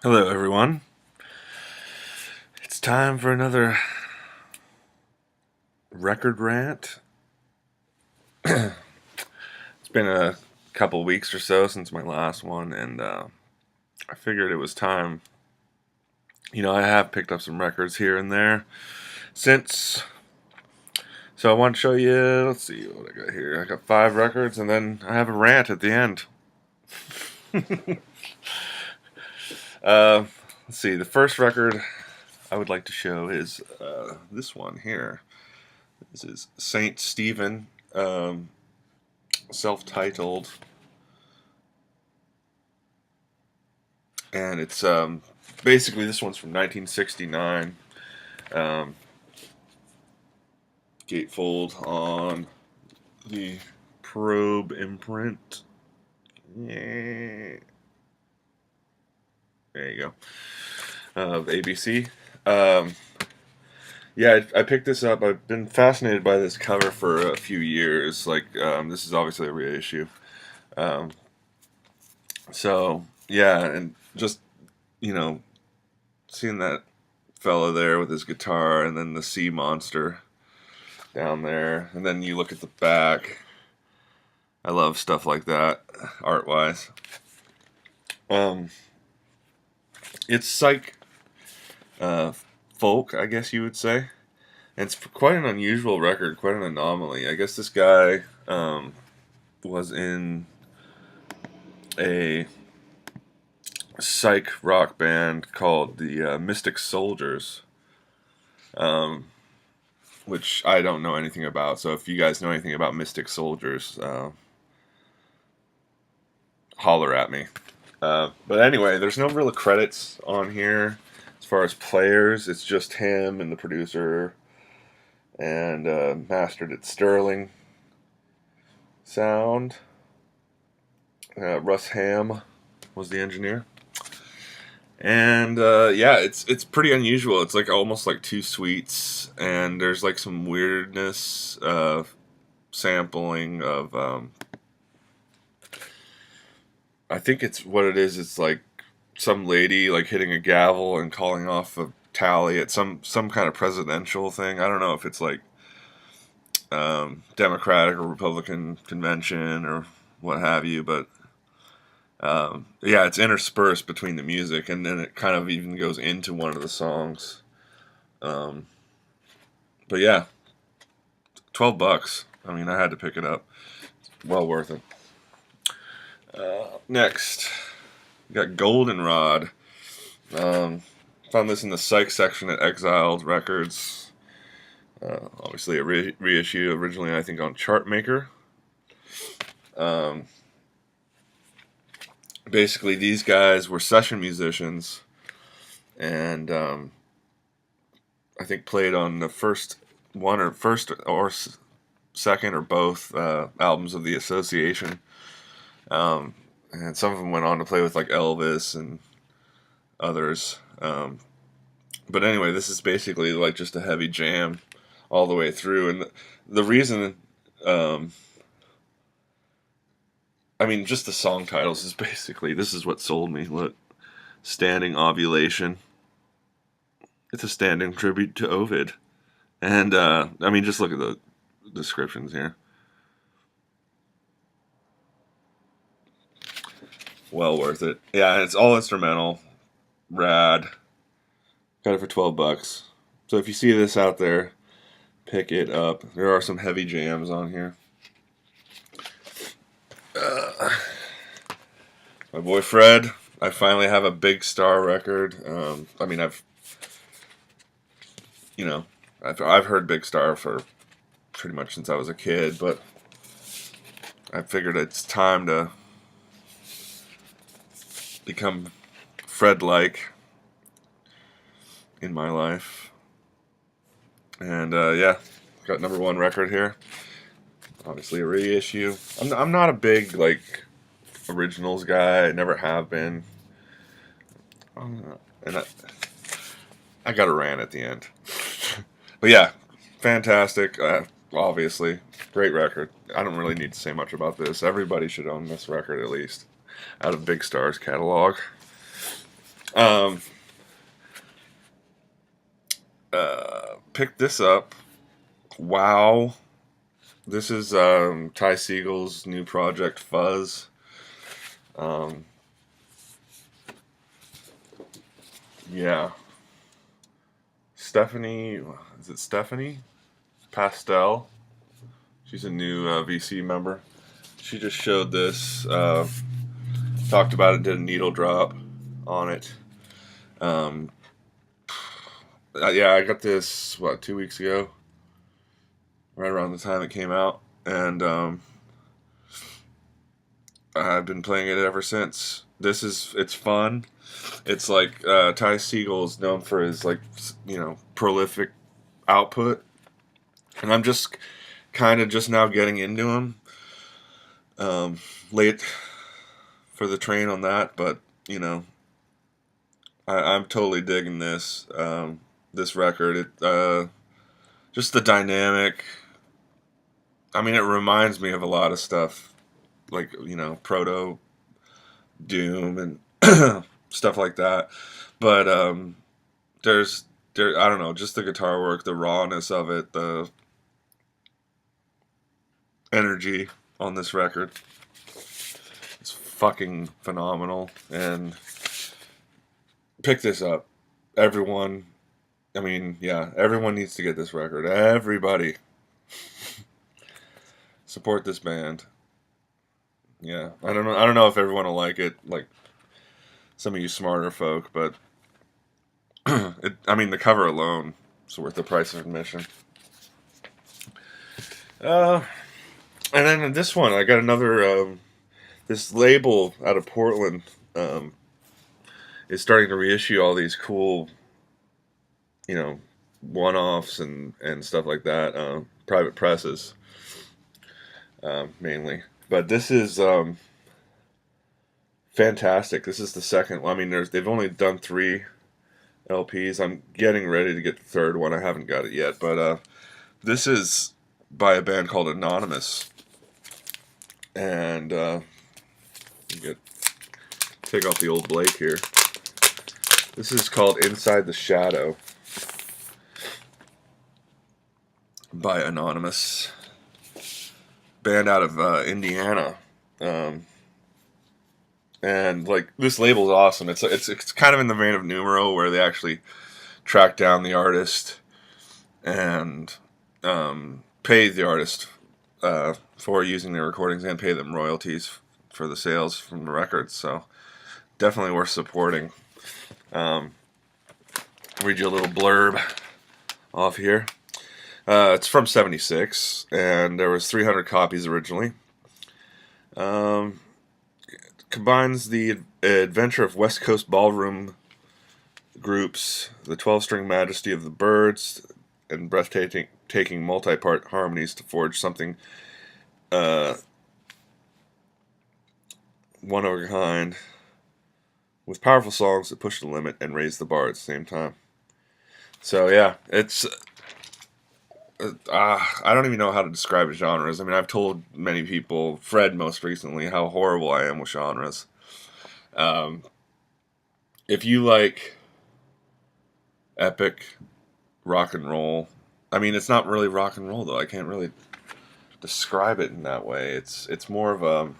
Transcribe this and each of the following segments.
Hello, everyone. It's time for another record rant. It's been a couple weeks or so since my last one, and I figured it was time. I have picked up some records here and there since. So I want to show you. Let's see what I got here. I got 5 records, and then I have a rant at the end. uh, let's see. The first record I would like to show is this one here. This is Saint Stephen, self-titled, and it's basically this one's from 1969. Um, gatefold on the probe imprint. Yeah. There you go. Of ABC. Yeah, I picked this up. I've been fascinated by this cover for a few years. This is obviously a reissue. Um, so, yeah, and just, you know, seeing that fella there with his guitar and then the sea monster down there. And then you look at the back. I love stuff like that, art-wise. Um, it's psych folk, I guess you would say. And it's quite an unusual record, quite an anomaly. I guess this guy was in a psych rock band called the Mystic Soldiers, um, which I don't know anything about. So if you guys know anything about Mystic Soldiers, holler at me. But anyway, there's no real credits on here as far as players. It's just him and the producer, and mastered at Sterling Sound. Russ Ham was the engineer. And yeah, it's pretty unusual. It's like almost like 2 suites, and there's like some weirdness sampling of. I think it's what it is. It's like some lady like hitting a gavel and calling off a tally at some kind of presidential thing. I don't know if it's like Democratic or Republican convention or what have you, but yeah, it's interspersed between the music, and then it kind of even goes into one of the songs. Um, but yeah, $12. I mean, I had to pick it up. Well worth it. Next, we got Goldenrod. Found this in the psych section at Exiled Records. Obviously, a reissue originally, I think, on Chartmaker. Basically, these guys were session musicians, and I think played on the first or second or both albums of the Association. And some of them went on to play with like Elvis and others. But anyway, this is basically like just a heavy jam all the way through. And the reason, I mean, just the song titles is basically, this is what sold me. Look, Standing Ovulation. It's a standing tribute to Ovid. And, I mean, just look at the descriptions here. Well worth it. Yeah, it's all instrumental. Rad. Got it for $12. So if you see this out there, pick it up. There are some heavy jams on here. My boy Fred. I finally have a Big Star record. I mean, I've heard Big Star for pretty much since I was a kid, but I figured it's time to become Fred-like in my life. And yeah, got #1 record here. Obviously a reissue. I'm not a big like originals guy. I never have been. And I got a rant at the end. But yeah, fantastic. Obviously, great record. I don't really need to say much about this. Everybody should own this record at least, out of Big Star's catalog. Um, Picked this up. Wow. This is Ty Siegel's new project, Fuzz. Um, yeah. Stephanie, is it Stephanie? Pastel. She's a new VC member. She just showed this, talked about it, did a needle drop on it. Um, yeah, I got this, 2 weeks ago? Right around the time it came out. And I've been playing it ever since. It's fun. It's like Ty Siegel is known for his prolific output, and I'm just kind of just now getting into him. Late for the train on that, but I'm totally digging this record. Just the dynamic. I mean, it reminds me of a lot of stuff, like proto doom and stuff like that. But there I don't know, just the guitar work, the rawness of it, the energy on this record. It's fucking phenomenal. And pick this up, everyone. I mean, yeah, everyone needs to get this record. Everybody support this band. Yeah, I don't know if everyone will like it, like some of you smarter folk, but I mean, the cover alone is worth the price of admission. Uh, and then this one, I got another. This label out of Portland is starting to reissue all these cool, one-offs and stuff like that. Private presses, mainly. But this is fantastic. This is the second. I mean, they've only done 3 LPs. I'm getting ready to get the third one. I haven't got it yet, but this is by a band called Anonymous, and take off the old Blake here. This is called Inside the Shadow by Anonymous, band out of Indiana. And like, this label is awesome. It's kind of in the vein of Numero, where they actually track down the artist and pay the artist for using their recordings, and pay them royalties for the sales from the records. So definitely worth supporting. Read you a little blurb off here. It's from '76, and there was 300 copies originally. Combines the adventure of West Coast ballroom groups, the 12-string majesty of the Byrds, and breathtaking multi-part harmonies to forge something one of a kind, with powerful songs that push the limit and raise the bar at the same time. So yeah, it's I don't even know how to describe genres. I mean, I've told many people, Fred most recently, how horrible I am with genres. If you like epic rock and roll, I mean, it's not really rock and roll though. I can't really describe it in that way. It's more of a,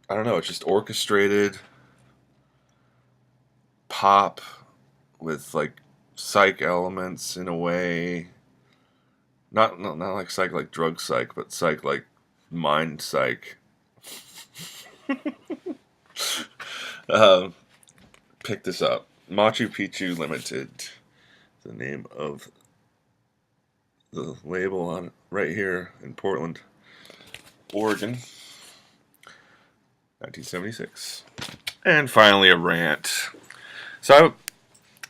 I don't know. It's just orchestrated pop with like psych elements in a way. Not like psych like drug psych, but psych like mind psych. Pick this up. Machu Picchu Limited, the name of the label on it, right here in Portland, Oregon, 1976. And finally, a rant. So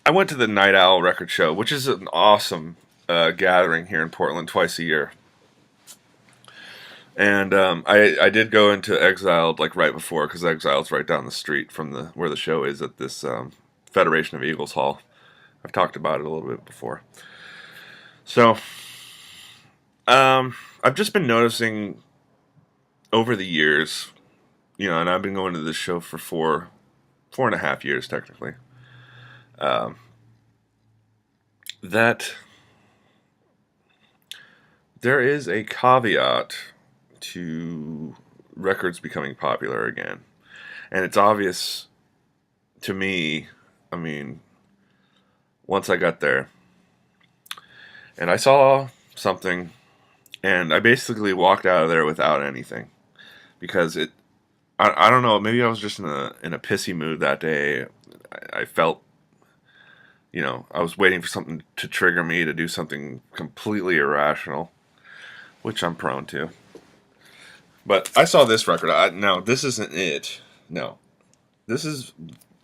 I went to the Night Owl record show, which is an awesome gathering here in Portland twice a year. And I did go into Exiled like right before, because Exiled's right down the street from where the show is at this Federation of Eagles Hall. I've talked about it a little bit before. So I've just been noticing over the years, and I've been going to this show for 4.5 years technically. Um, that there is a caveat to records becoming popular again, and it's obvious to me. I mean, once I got there, and I saw something, and I basically walked out of there without anything because it. I don't know. Maybe I was just in a pissy mood that day. I felt, I was waiting for something to trigger me to do something completely irrational, which I'm prone to. But I saw this record. Now, this isn't it. No. This is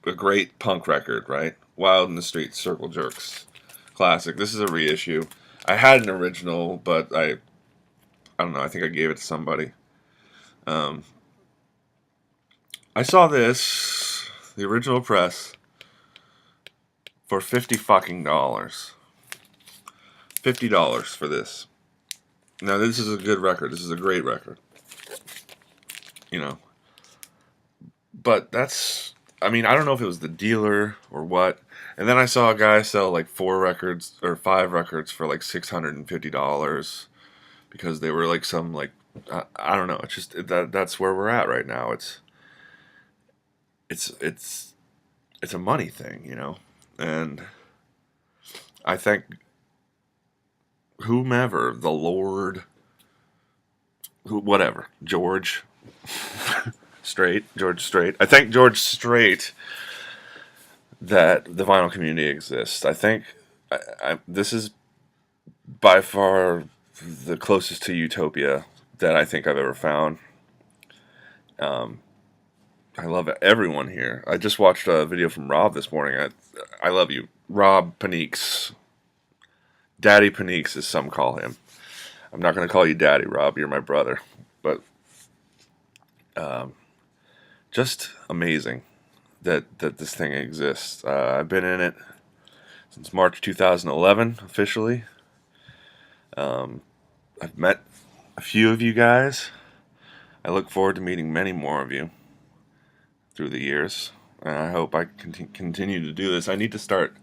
a great punk record, right? Wild in the Streets, Circle Jerks. Classic. This is a reissue. I had an original, but I don't know. I think I gave it to somebody. I saw this, the original press, for $50 $50 for this. Now, this is a good record. This is a great record. But that's, I don't know if it was the dealer or what. And then I saw a guy sell like 4 records or 5 records for like $650 because they were like some like, I don't know. It's just that's where we're at right now. It's a money thing, and I think whomever, the Lord, whatever, George Strait. I thank George Strait that the vinyl community exists. I think this is by far the closest to utopia that I think I've ever found. I love everyone here. I just watched a video from Rob this morning. I love you. Rob Paneeks. Daddy Paneeks, as some call him. I'm not going to call you Daddy, Rob. You're my brother. But just amazing that this thing exists. I've been in it since March 2011, officially. I've met a few of you guys. I look forward to meeting many more of you through the years. And I hope I continue to do this. I need to start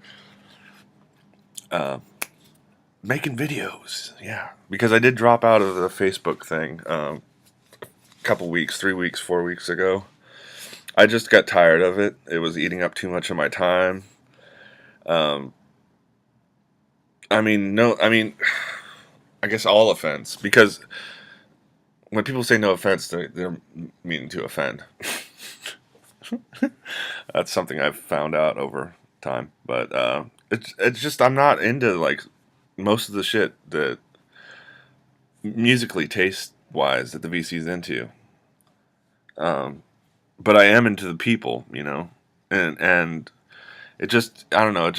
making videos. Yeah. Because I did drop out of the Facebook thing a couple weeks, 3 weeks, 4 weeks ago. I just got tired of it. It was eating up too much of my time. I guess all offense. Because when people say no offense, they're meaning to offend. That's something I've found out over time. But it's just, I'm not into like most of the shit that musically, taste wise, that the VC's into. But I am into the people, and it just, I don't know,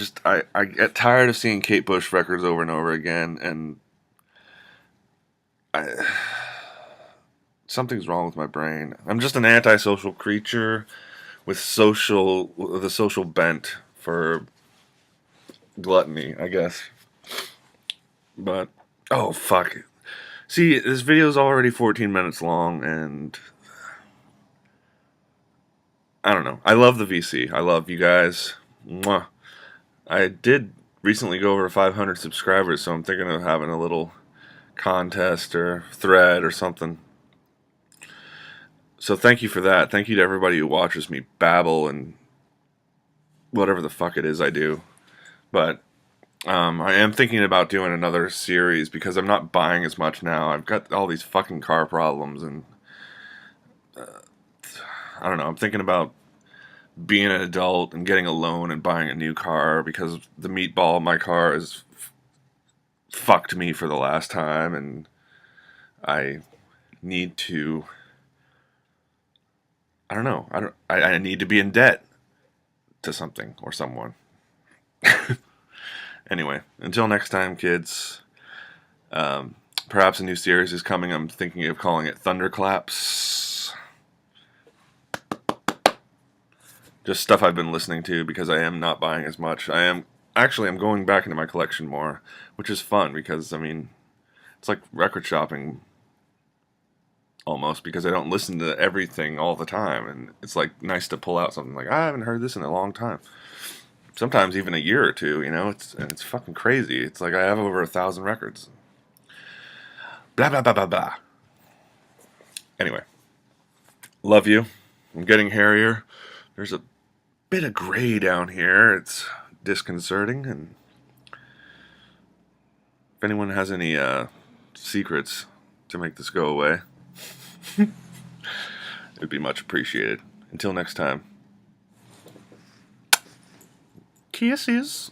I get tired of seeing Kate Bush records over and over again, and something's wrong with my brain. I'm just an antisocial creature with a social bent for gluttony, I guess. But oh fuck. See, this video is already 14 minutes long, and I don't know. I love the VC. I love you guys. Mwah. I did recently go over 500 subscribers, so I'm thinking of having a little contest or thread or something. So thank you for that. Thank you to everybody who watches me babble and whatever the fuck it is I do. But I am thinking about doing another series because I'm not buying as much now. I've got all these fucking car problems, and I don't know. I'm thinking about being an adult and getting a loan and buying a new car because the meatball in my car has fucked me for the last time, and I need to. I don't know. I need to be in debt to something or someone. Anyway, until next time, kids. Perhaps a new series is coming. I'm thinking of calling it Thunderclaps. Just stuff I've been listening to because I am not buying as much. I'm going back into my collection more, which is fun because, it's like record shopping almost, because I don't listen to everything all the time, and it's like nice to pull out something like, I haven't heard this in a long time. Sometimes even a year or two, you know. It's fucking crazy. It's like I have over 1,000 records. Blah blah blah blah blah. Anyway, love you. I'm getting hairier. There's a bit of gray down here. It's disconcerting, and if anyone has any secrets to make this go away, it'd be much appreciated. Until next time. Kisses.